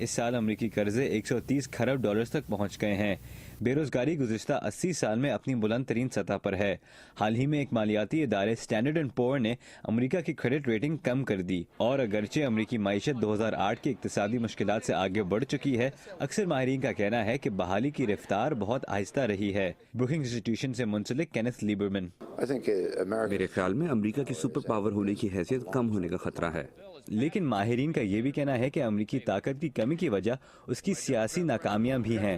اس سال امریکی قرضے 130 کھرب ڈالرز تک پہنچ گئے ہیں۔ بے روزگاری گزشتہ 80 سال میں اپنی بلند ترین سطح پر ہے۔ حال ہی میں ایک مالیاتی ادارے اسٹینڈرڈ اینڈ پور نے امریکہ کی کریڈٹ ریٹنگ کم کر دی، اور اگرچہ امریکی معیشت 2008 کی اقتصادی مشکلات سے آگے بڑھ چکی ہے، اکثر ماہرین کا کہنا ہے کہ بحالی کی رفتار بہت آہستہ رہی ہے۔ بروکنگز انسٹیٹیوشن سے منسلک کینتھ لیبرمن: میرے خیال میں امریکہ کی سپر پاور ہونے کی حیثیت کم ہونے کا خطرہ ہے، لیکن ماہرین کا یہ بھی کہنا ہے کہ امریکی طاقت کی کمی کی وجہ اس کی سیاسی ناکامیاں بھی ہیں۔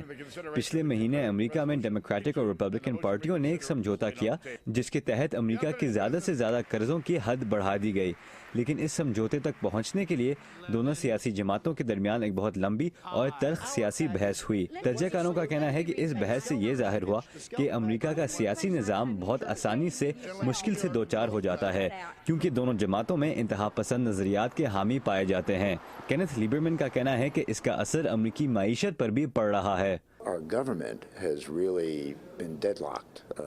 پچھلے مہینے امریکہ میں ڈیموکریٹک اور ریپبلکن پارٹیوں نے ایک سمجھوتا کیا جس کے تحت امریکہ کے زیادہ سے زیادہ قرضوں کی حد بڑھا دی گئی، لیکن اس سمجھوتے تک پہنچنے کے لیے دونوں سیاسی جماعتوں کے درمیان ایک بہت لمبی اور تلخ سیاسی بحث ہوئی۔ تجزیہ کاروں کا کہنا ہے کہ اس بحث سے یہ ظاہر ہوا کہ امریکہ کا سیاسی نظام بہت آسانی سے مشکل سے دوچار ہو جاتا ہے، کیونکہ دونوں جماعتوں میں انتہا پسند نظریات کے حامی پائے جاتے ہیں۔ کینتھ لیبرمن کا کہنا ہے کہ اس کا اثر امریکی معیشت پر بھی پڑ رہا ہے۔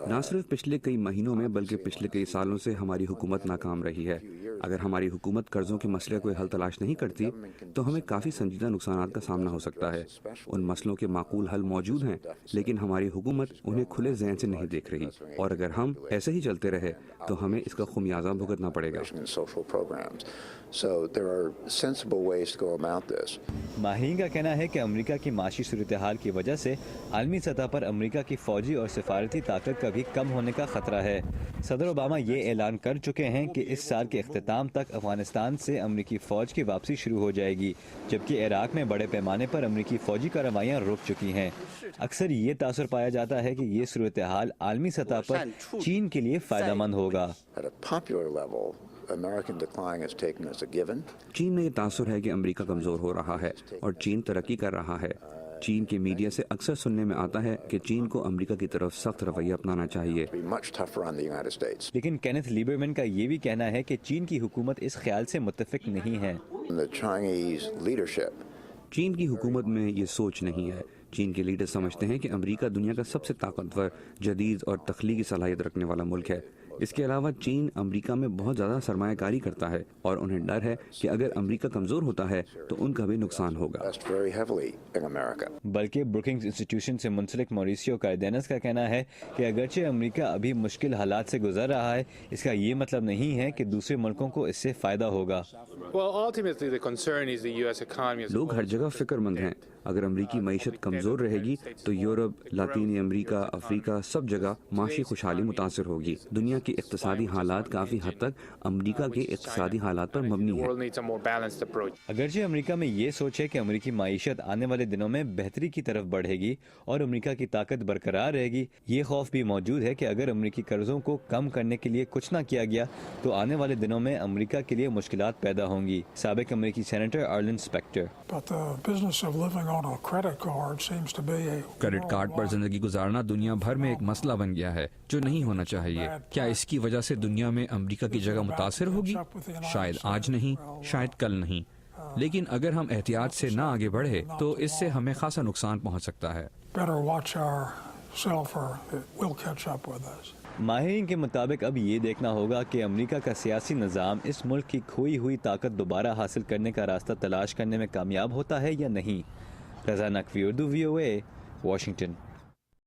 نہ صرف پچھلے کئی مہینوں میں بلکہ پچھلے کئی سالوں سے ہماری حکومت ناکام رہی ہے۔ اگر ہماری حکومت قرضوں کے مسئلے کو حل تلاش نہیں کرتی تو ہمیں کافی سنجیدہ نقصانات کا سامنا ہو سکتا ہے۔ ان مسئلوں کے معقول حل موجود ہیں، لیکن ہماری حکومت انہیں کھلے ذہن سے نہیں دیکھ رہی، اور اگر ہم ایسے ہی چلتے رہے تو ہمیں اس کا خمیازہ بھگتنا پڑے گا۔ ماہرین کا کہنا ہے کہ امریکہ کی معاشی صورتحال کی وجہ سے عالمی سطح پر امریکہ کی فوجی اور سفارتی طاقت کا بھی کم ہونے کا خطرہ ہے۔ صدر اوباما یہ اعلان کر چکے ہیں کہ اس سال کے اختتام تک افغانستان سے امریکی فوج کی واپسی شروع ہو جائے گی، جبکہ عراق میں بڑے پیمانے پر امریکی فوجی کارروائیاں رک چکی ہیں۔ اکثر یہ تاثر پایا جاتا ہے کہ یہ صورتحال عالمی سطح پر چین کے لیے فائدہ مند ہوگا۔ چین میں یہ تاثر ہے کہ امریکہ کمزور ہو رہا ہے اور چین ترقی کر رہا ہے۔ چین کے میڈیا سے اکثر سننے میں آتا ہے کہ چین کو امریکہ کی طرف سخت رویہ اپنانا چاہیے۔ لیکن کینتھ لیبرمن کا یہ بھی کہنا ہے کہ چین کی حکومت اس خیال سے متفق نہیں ہے۔ چین کی حکومت میں یہ سوچ نہیں ہے۔ چین کے لیڈر سمجھتے ہیں کہ امریکہ دنیا کا سب سے طاقتور، جدید اور تخلیقی صلاحیت رکھنے والا ملک ہے۔ اس کے علاوہ چین امریکہ میں بہت زیادہ سرمایہ کاری کرتا ہے، اور انہیں ڈر ہے کہ اگر امریکہ کمزور ہوتا ہے تو ان کا بھی نقصان ہوگا۔ بلکہ بروکنگز انسٹیٹیوشن سے منسلک موریسیو کارڈینس کا کہنا ہے کہ اگرچہ امریکہ ابھی مشکل حالات سے گزر رہا ہے، اس کا یہ مطلب نہیں ہے کہ دوسرے ملکوں کو اس سے فائدہ ہوگا۔ لوگ ہر جگہ فکر مند ہیں۔ اگر امریکی معیشت کمزور رہے گی تو یورپ، لاطینی امریکہ، افریقہ، سب جگہ معاشی خوشحالی متاثر ہوگی۔ دنیا کی اقتصادی حالات کافی حد تک امریکہ کے اقتصادی حالات پر مبنی ہے۔ اگرچہ امریکہ میں یہ سوچ ہے کہ امریکی معیشت آنے والے دنوں میں بہتری کی طرف بڑھے گی اور امریکہ کی طاقت برقرار رہے گی، یہ خوف بھی موجود ہے کہ اگر امریکی قرضوں کو کم کرنے کے لیے کچھ نہ کیا گیا تو آنے والے دنوں میں امریکہ کے لیے مشکلات پیدا ہوں گی۔ سابق امریکی سینیٹر آرلن اسپیکٹر: کریڈٹ کارڈ پر زندگی گزارنا دنیا بھر میں ایک مسئلہ بن گیا ہے جو نہیں ہونا چاہیے۔ کیا اس کی وجہ سے دنیا میں امریکہ کی جگہ متاثر ہوگی؟ شاید آج نہیں، شاید کل نہیں، لیکن اگر ہم احتیاط سے نہ آگے بڑھے تو اس سے ہمیں خاصا نقصان پہنچ سکتا ہے۔ ماہرین کے مطابق اب یہ دیکھنا ہوگا کہ امریکہ کا سیاسی نظام اس ملک کی کھوئی ہوئی طاقت دوبارہ حاصل کرنے کا راستہ تلاش کرنے میں کامیاب ہوتا ہے یا نہیں۔ رضا نقوی، اردو، VOA، واشنگٹن۔